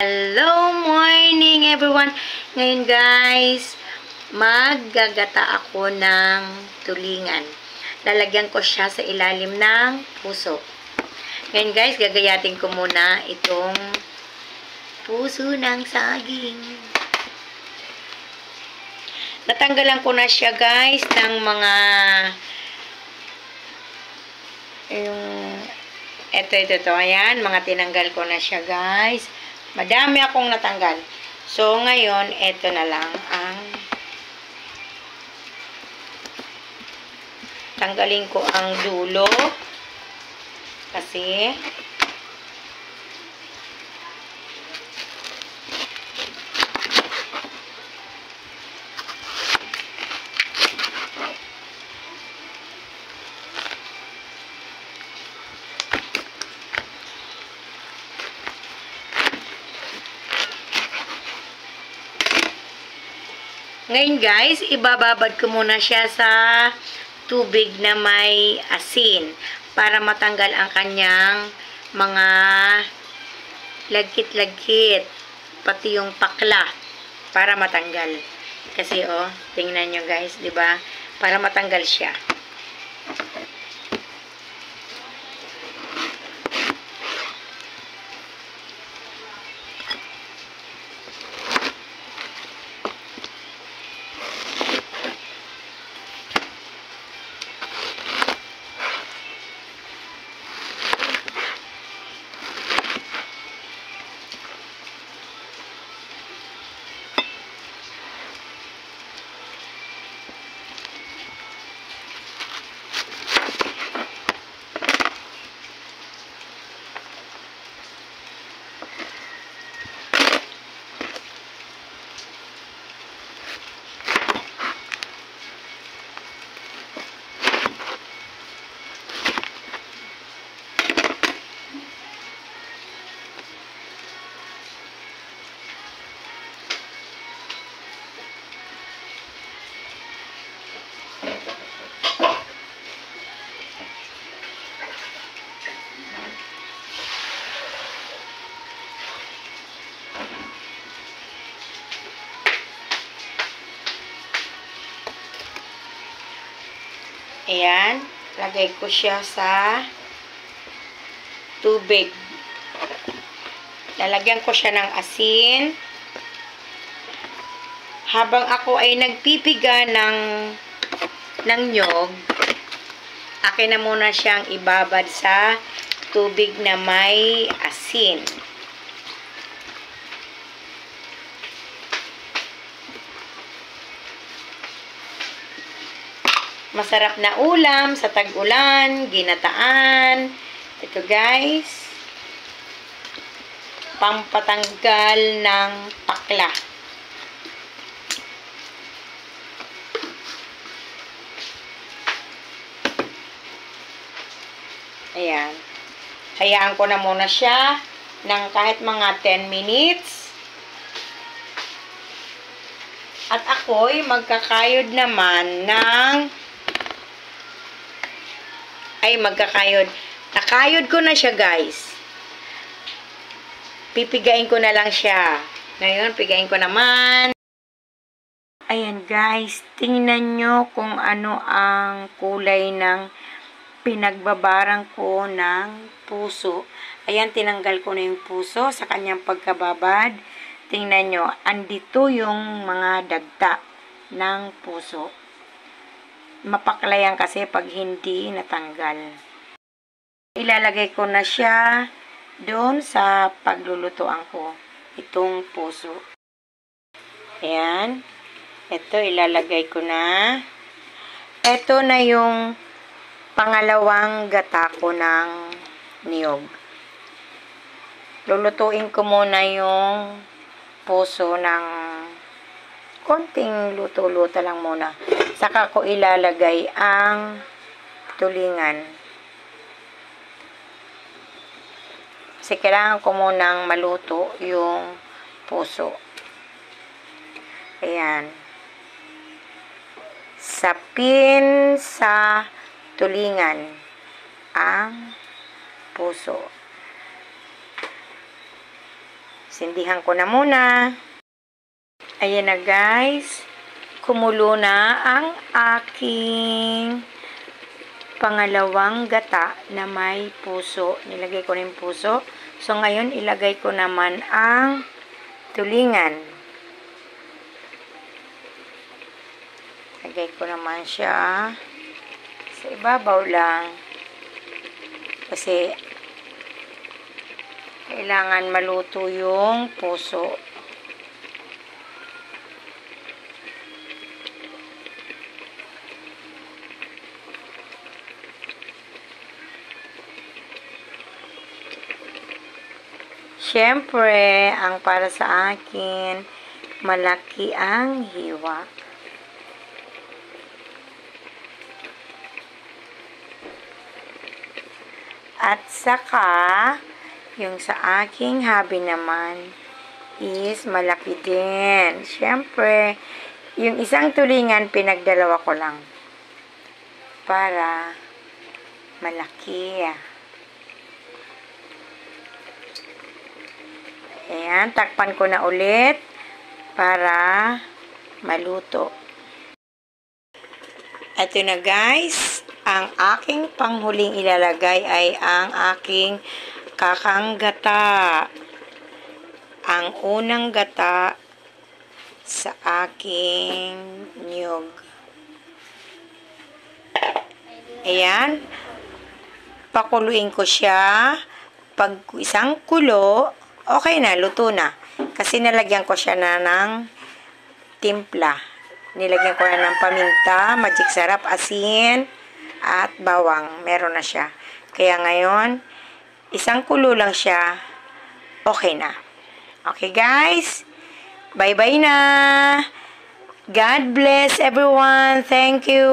Hello morning everyone! Ngayon guys, maggagata ako ng tulingan. Lalagyan ko siya sa ilalim ng puso. Ngayon guys, gagayatin ko muna itong puso ng saging. Natanggalan ko na siya guys ng mga ito. Ayan, mga tinanggal ko na siya guys. Madami akong natanggal. So, ngayon, ito na lang ang tanggalin ko ang dulo. Kasi ngayon guys, ibababad ko muna siya sa tubig na may asin para matanggal ang kanyang mga lagkit-lagkit, pati yung pakla para matanggal. Kasi tingnan nyo guys, 'di ba? Para matanggal siya. Ayan, lagay ko siya sa tubig. Lalagyan ko siya ng asin. Habang ako ay nagpipiga ng nyog, akin na muna siyang ibabad sa tubig na may asin. Masarap na ulam sa tag-ulan, ginataan. Ito guys, pampatanggal ng pakla. Ayan. Hayaan ko na muna siya ng kahit mga 10 minutes. At ako'y magkakayod naman ng nakayod ko na siya guys. Pipigain ko na lang siya. Ngayon, pigain ko naman. Ayan guys, tingnan nyo kung ano ang kulay ng pinagbabarang ko ng puso. Ayan, tinanggal ko na yung puso sa kanyang pagkababad. Tingnan nyo, andito yung mga dagta ng puso. Mapaklayan kasi pag hindi natanggal. Ilalagay ko na siya doon sa paglulutuan ko. Itong puso. Ayan. Ito, ilalagay ko na. Ito na yung pangalawang gata ko ng niyog. Lulutuin ko muna yung puso ng konting luto-luto lang muna. Saka ko ilalagay ang tulingan. Kasi kailangan ko munang maluto yung puso. Ayan. Sapin sa tulingan ang puso. Sindihan ko na muna. Ayan na guys. Kumulo na ang aking pangalawang gata na may puso. Nilagay ko na yung puso. So, ngayon, ilagay ko naman ang tulingan. Lagay ko naman siya sa ibabaw lang. Kasi, kailangan maluto yung puso. Siyempre, ang para sa akin, malaki ang hiwa. At saka, yung sa aking hubby naman is malaki din. Siyempre, yung isang tulingan, pinagdalawa ko lang. Para malaki. Ayan, takpan ko na ulit para maluto. Ito na guys, ang aking panghuling ilalagay ay ang aking kakang gata. Ang unang gata sa aking niyog. Ayan, pakuluin ko siya. Pag isang kulo, okay na, luto na. Kasi nalagyan ko siya na ng timpla. Nilagyan ko na ng paminta, magic sarap, asin, at bawang. Meron na siya. Kaya ngayon, isang kulo lang siya, okay na. Okay guys, bye-bye na. God bless everyone. Thank you.